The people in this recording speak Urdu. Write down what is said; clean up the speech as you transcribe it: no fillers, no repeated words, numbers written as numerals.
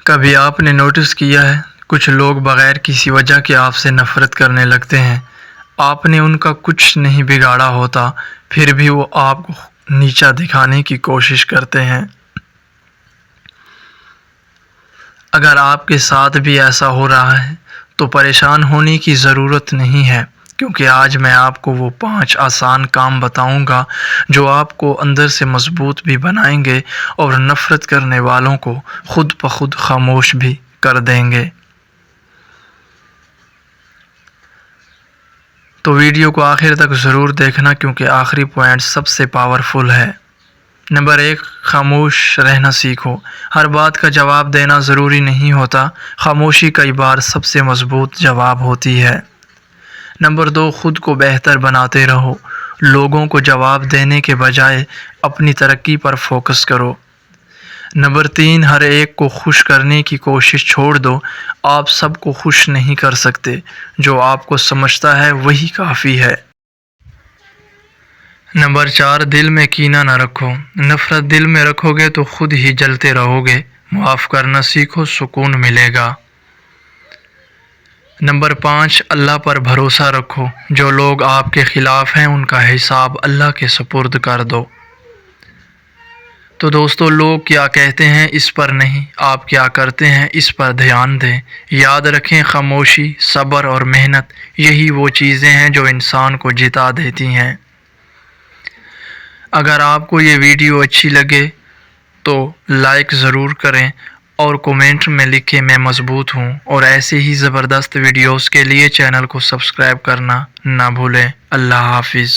کبھی آپ نے نوٹس کیا ہے کچھ لوگ بغیر کسی وجہ کے آپ سے نفرت کرنے لگتے ہیں۔ آپ نے ان کا کچھ نہیں بگاڑا ہوتا، پھر بھی وہ آپ کو نیچا دکھانے کی کوشش کرتے ہیں۔ اگر آپ کے ساتھ بھی ایسا ہو رہا ہے تو پریشان ہونے کی ضرورت نہیں ہے، کیونکہ آج میں آپ کو وہ 5 آسان کام بتاؤں گا جو آپ کو اندر سے مضبوط بھی بنائیں گے اور نفرت کرنے والوں کو خود بخود خاموش بھی کر دیں گے۔ تو ویڈیو کو آخر تک ضرور دیکھنا، کیونکہ آخری پوائنٹ سب سے پاورفل ہے۔ نمبر 1، خاموش رہنا سیکھو۔ ہر بات کا جواب دینا ضروری نہیں ہوتا، خاموشی کئی بار سب سے مضبوط جواب ہوتی ہے۔ نمبر 2، خود کو بہتر بناتے رہو۔ لوگوں کو جواب دینے کے بجائے اپنی ترقی پر فوکس کرو۔ نمبر 3، ہر ایک کو خوش کرنے کی کوشش چھوڑ دو۔ آپ سب کو خوش نہیں کر سکتے، جو آپ کو سمجھتا ہے وہی کافی ہے۔ نمبر 4، دل میں کینہ نہ رکھو۔ نفرت دل میں رکھو گے تو خود ہی جلتے رہو گے۔ معاف کرنا سیکھو، سکون ملے گا۔ نمبر 5، اللہ پر بھروسہ رکھو۔ جو لوگ آپ کے خلاف ہیں ان کا حساب اللہ کے سپرد کر دو۔ تو دوستو، لوگ کیا کہتے ہیں اس پر نہیں، آپ کیا کرتے ہیں اس پر دھیان دیں۔ یاد رکھیں، خاموشی، صبر اور محنت، یہی وہ چیزیں ہیں جو انسان کو جتا دیتی ہیں۔ اگر آپ کو یہ ویڈیو اچھی لگے تو لائک ضرور کریں اور کومنٹ میں لکھیں میں مضبوط ہوں، اور ایسے ہی زبردست ویڈیوز کے لیے چینل کو سبسکرائب کرنا نہ بھولیں۔ اللہ حافظ۔